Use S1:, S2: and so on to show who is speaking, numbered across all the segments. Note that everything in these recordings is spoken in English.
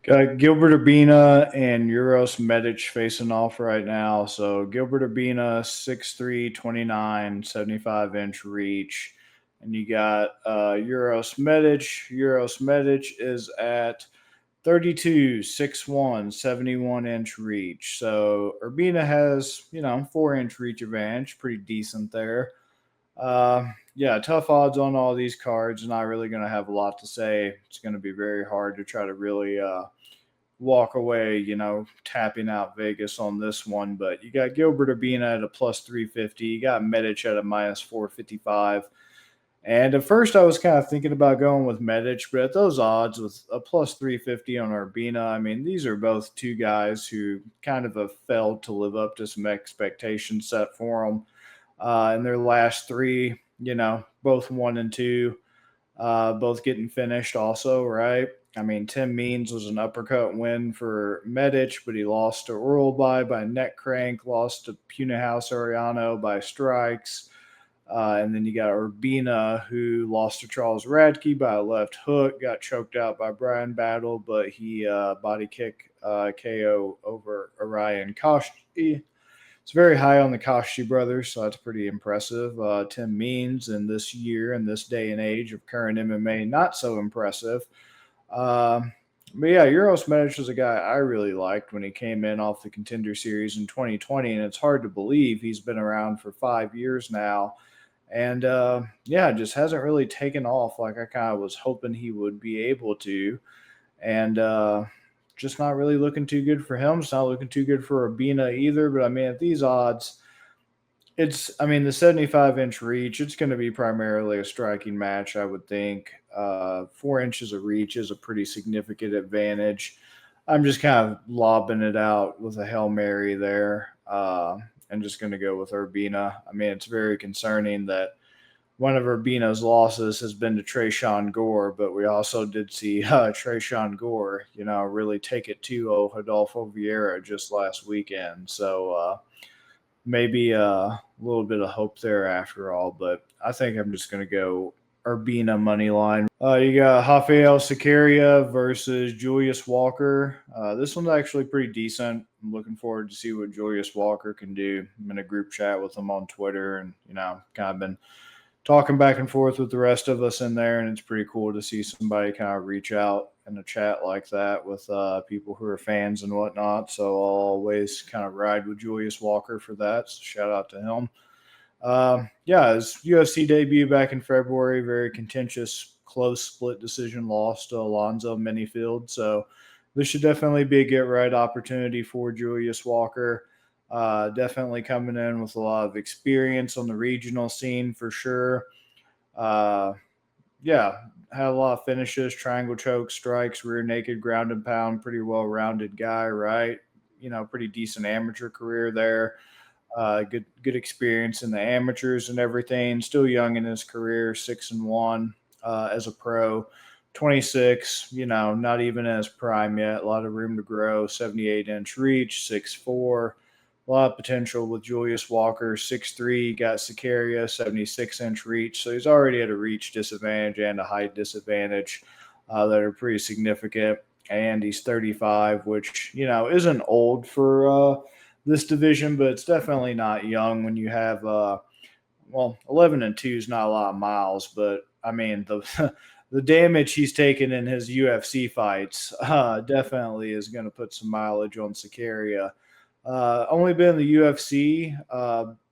S1: Got Gilbert Urbina and Uros Medic facing off right now. So Gilbert Urbina, 6'3", 75-inch reach. And you got Uros Medic. Uros Medic is at 32, 6'1", 71-inch reach. So Urbina has, 4-inch reach advantage. Pretty decent there. Yeah, tough odds on all these cards. Not really going to have a lot to say. It's going to be very hard to try to really walk away, tapping out Vegas on this one. But you got Gilbert Urbina at a plus 350. You got Medic at a minus 455. And at first, I was kind of thinking about going with Medic, but at those odds with a plus 350 on Urbina, I mean, these are both two guys who kind of have failed to live up to some expectations set for them in their last three, both 1 and 2, both getting finished also, right? I mean, Tim Means was an uppercut win for Medic, but he lost to Orlby by neck crank, lost to Punahouse Ariano by strikes. And then you got Urbina, who lost to Charles Radke by a left hook, got choked out by Brian Battle, but he body kick KO over Orion Koshi. It's very high on the Koshi brothers, so that's pretty impressive. Tim Means in this year, in this day and age of current MMA, not so impressive. Um, but yeah, Euros Medic was a guy I really liked when he came in off the Contender Series in 2020, and it's hard to believe he's been around for 5 years now. And yeah, just hasn't really taken off like I kind of was hoping he would be able to. And just not really looking too good for him. It's not looking too good for Urbina either. But I mean, at these odds, I mean, the 75-inch reach, it's going to be primarily a striking match, I would think. 4 inches of reach is a pretty significant advantage. I'm just kind of lobbing it out with a Hail Mary there and just going to go with Urbina. I mean, it's very concerning that one of Urbina's losses has been to Trayshawn Gore, but we also did see Trayshawn Gore, really take it to Rodolfo Vieira just last weekend. So maybe a little bit of hope there after all, but I think I'm just going to go Urbina money line. You got Rafael Siqueira versus Julius Walker. This one's actually pretty decent. I'm looking forward to see what Julius Walker can do. I'm in a group chat with him on Twitter, and kind of been talking back and forth with the rest of us in there, and it's pretty cool to see somebody kind of reach out in a chat like that with people who are fans and whatnot. So I'll always kind of ride with Julius Walker for that. So shout out to him. Yeah, his UFC debut back in February, very contentious, close split decision loss to Alonzo Minifield. So this should definitely be a get right opportunity for Julius Walker. Definitely coming in with a lot of experience on the regional scene for sure. Uh, yeah, had a lot of finishes, triangle choke, strikes, rear naked, ground and pound. Pretty well rounded guy, right? Pretty decent amateur career there. Good experience in the amateurs and everything. Still young in his career, 6-1 as a pro. 26, not even in his prime yet. A lot of room to grow. 78-inch reach, 6'4". A lot of potential with Julius Walker, 6'3". Got Sicaria, 76-inch reach. So he's already at a reach disadvantage and a height disadvantage that are pretty significant. And he's 35, which, isn't old for this division, but it's definitely not young when you have 11-2 is not a lot of miles, but I mean the the damage he's taken in his UFC fights definitely is going to put some mileage on Sicaria. Only been in the UFC,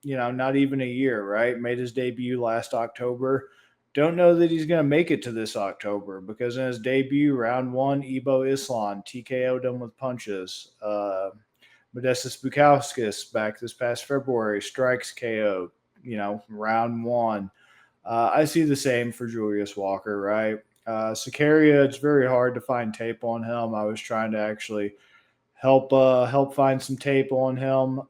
S1: not even a year, right? Made his debut last October. Don't know that he's going to make it to this October because in his debut, round one, Ebo Islam TKO'd him with punches. Modestus Bukauskas back this past February, strikes KO, round one. I see the same for Julius Walker, right? Sicaria, it's very hard to find tape on him. I was trying to actually help find some tape on him.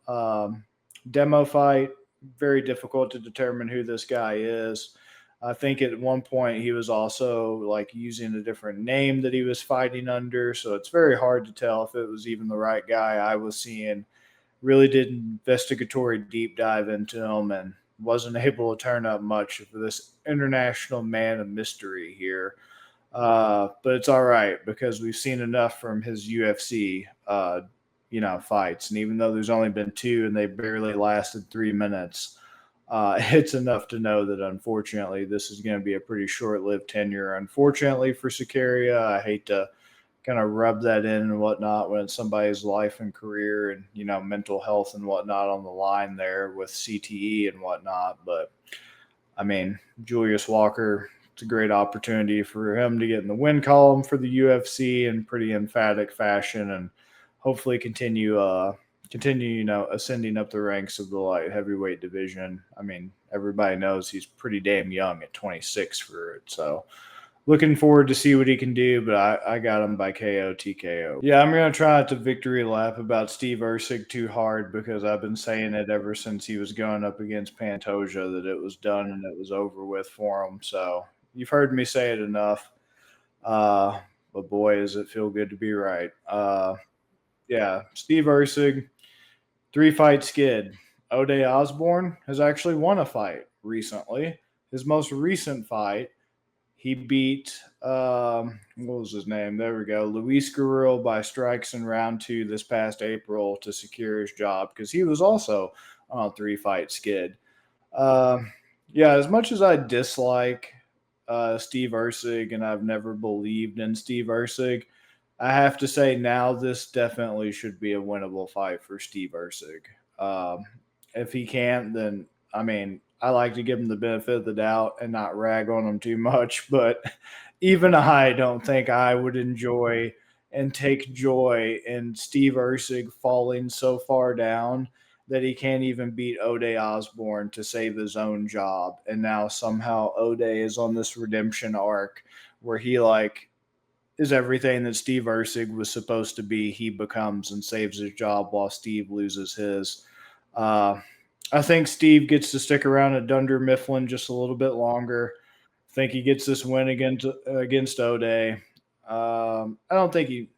S1: Demo fight, very difficult to determine who this guy is. I think at one point he was also like using a different name that he was fighting under, so it's very hard to tell if it was even the right guy I was seeing. Really did investigatory deep dive into him and wasn't able to turn up much for this international man of mystery here. But it's all right because we've seen enough from his UFC, fights. And even though there's only been two and they barely lasted 3 minutes, it's enough to know that unfortunately this is going to be a pretty short-lived tenure. Unfortunately for Sakaria, I hate to kind of rub that in and whatnot when it's somebody's life and career and mental health and whatnot on the line there with CTE and whatnot. But I mean, Julius Walker, it's a great opportunity for him to get in the win column for the UFC in pretty emphatic fashion and hopefully continue ascending up the ranks of the light heavyweight division. I mean, everybody knows he's pretty damn young at 26 for it, so looking forward to see what he can do, but I got him by KO TKO. Yeah, I'm gonna try not to victory lap about Steve Ursig too hard because I've been saying it ever since he was going up against Pantoja that it was done and it was over with for him. So you've heard me say it enough. But boy, does it feel good to be right. Yeah, Steve Ursig, 3 fight skid. O'Day Osborne has actually won a fight recently. His most recent fight, he beat what was his name? There we go. Luis Guerrero by strikes in round 2 this past April to secure his job because he was also on a 3 fight skid. Uh, yeah, as much as I dislike Steve Ursig and I've never believed in Steve Ursig, I have to say now this definitely should be a winnable fight for Steve Ursig. Um, if he can't, then I mean, I like to give him the benefit of the doubt and not rag on him too much. But even I don't think I would enjoy and take joy in Steve Ursig falling so far down that he can't even beat O'Day Osborne to save his own job. And now somehow O'Day is on this redemption arc where he is everything that Steve Ursig was supposed to be. He becomes and saves his job while Steve loses his. Uh, I think Steve gets to stick around at Dunder Mifflin just a little bit longer. I think he gets this win against O'Day. I don't think he.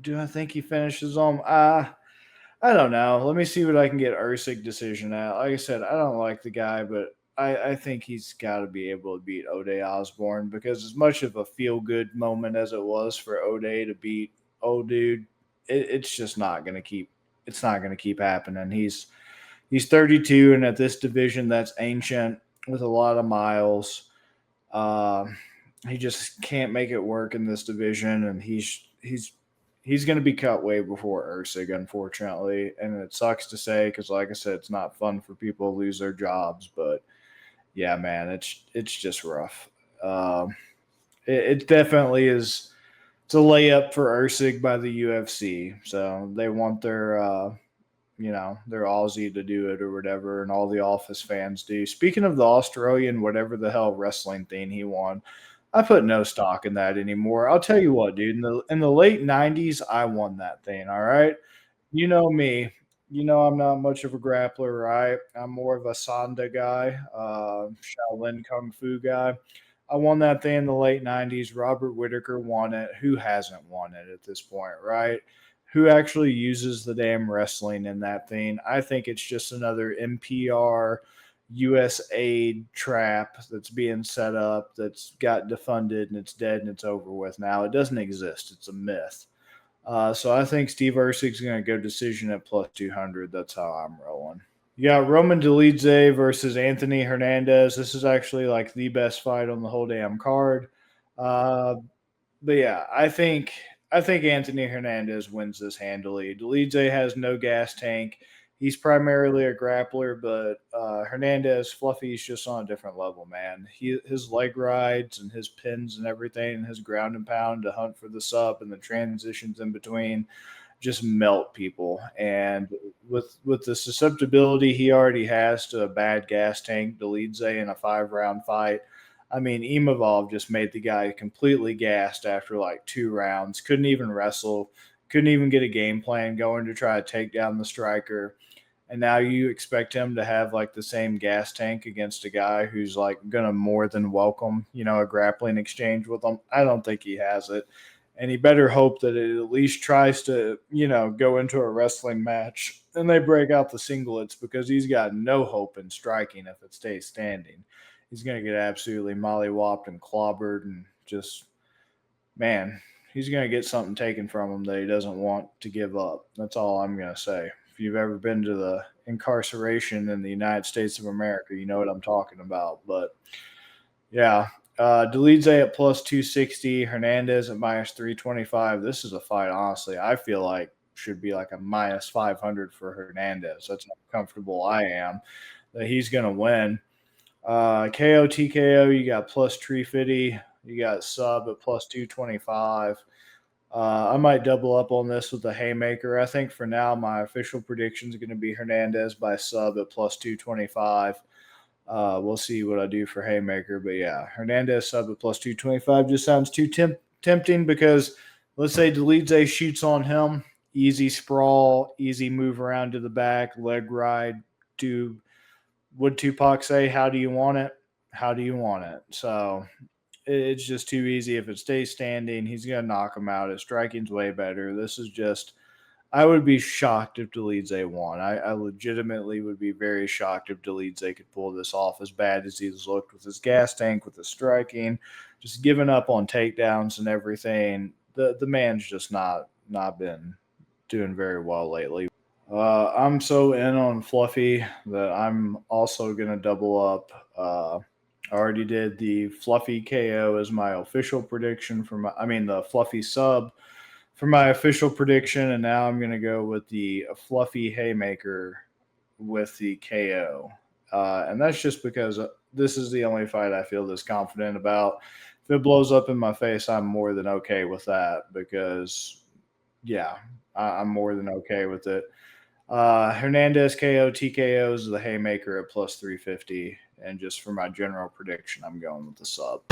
S1: Do I think he finishes on? I don't know. Let me see what I can get Ursig decision at. Like I said, I don't like the guy, but I think he's got to be able to beat O'Day Osborne because as much of a feel good moment as it was for O'Day to beat old dude, it's just not going to keep. It's not going to keep happening. He's 32, and at this division that's ancient with a lot of miles, uh, he just can't make it work in this division, and he's going to be cut way before Ursig, unfortunately. And it sucks to say because, like I said, it's not fun for people to lose their jobs. But yeah, man, it's just rough. It definitely is. It's a layup for Ursig by the UFC. So they want their Aussie to do it or whatever, and all the Office fans do. Speaking of the Australian, whatever the hell wrestling thing he won, I put no stock in that anymore. I'll tell you what, dude. In the late '90s, I won that thing. All right, you know me. You know I'm not much of a grappler, right? I'm more of a Sanda guy, Shaolin Kung Fu guy. I won that thing in the late '90s. Robert Whitaker won it. Who hasn't won it at this point, right? Who actually uses the damn wrestling in that thing? I think it's just another NPR US aid trap that's being set up that's got defunded and it's dead and it's over with now. It doesn't exist. It's a myth. So I think Steve Ursig's going to go decision at plus 200. That's how I'm rolling. You got Roman Dolidze versus Anthony Hernandez. This is actually like the best fight on the whole damn card. Uh, but yeah, I think Anthony Hernandez wins this handily. Dolidze has no gas tank. He's primarily a grappler, but Hernandez, Fluffy's just on a different level, man. His leg rides and his pins and everything, and his ground and pound to hunt for the sub and the transitions in between just melt people. And with the susceptibility he already has to a bad gas tank, Dolidze in a 5-round fight, I mean, Imavov just made the guy completely gassed after like 2 rounds. Couldn't even wrestle. Couldn't even get a game plan going to try to take down the striker. And now you expect him to have like the same gas tank against a guy who's like going to more than welcome, a grappling exchange with him. I don't think he has it. And he better hope that it at least tries to, go into a wrestling match and they break out the singlets because he's got no hope in striking if it stays standing. He's going to get absolutely mollywopped and clobbered and just man, he's going to get something taken from him that he doesn't want to give up. That's all I'm going to say. If you've ever been to the incarceration in the United States of America, you know what I'm talking about. But yeah, Dolidze at plus 260, Hernandez at minus 325. This is a fight, honestly, I feel like should be like a minus 500 for Hernandez. That's how comfortable I am that he's going to win. KO TKO, you got plus 350. You got sub at plus 225. I might double up on this with a haymaker. I think for now, my official prediction is going to be Hernandez by sub at plus 225. We'll see what I do for haymaker. But yeah, Hernandez sub at plus 225 just sounds too tempting because let's say Dolidze shoots on him. Easy sprawl, easy move around to the back, leg ride. Would Tupac say, how do you want it? How do you want it? So it's just too easy. If it stays standing, he's going to knock him out. His striking's way better. This is just, I would be shocked if Dolidze won. I legitimately would be very shocked if Dolidze could pull this off as bad as he's looked with his gas tank, with his striking, just giving up on takedowns and everything. The man's just not been doing very well lately. I'm so in on Fluffy that I'm also going to double up. I already did the Fluffy KO as my official prediction the Fluffy sub for my official prediction, and now I'm going to go with the Fluffy haymaker with the KO. And that's just because this is the only fight I feel this confident about. If it blows up in my face, I'm more than okay with that because, yeah, I'm more than okay with it. Hernandez KO TKO is the haymaker at plus 350. And just for my general prediction, I'm going with the sub.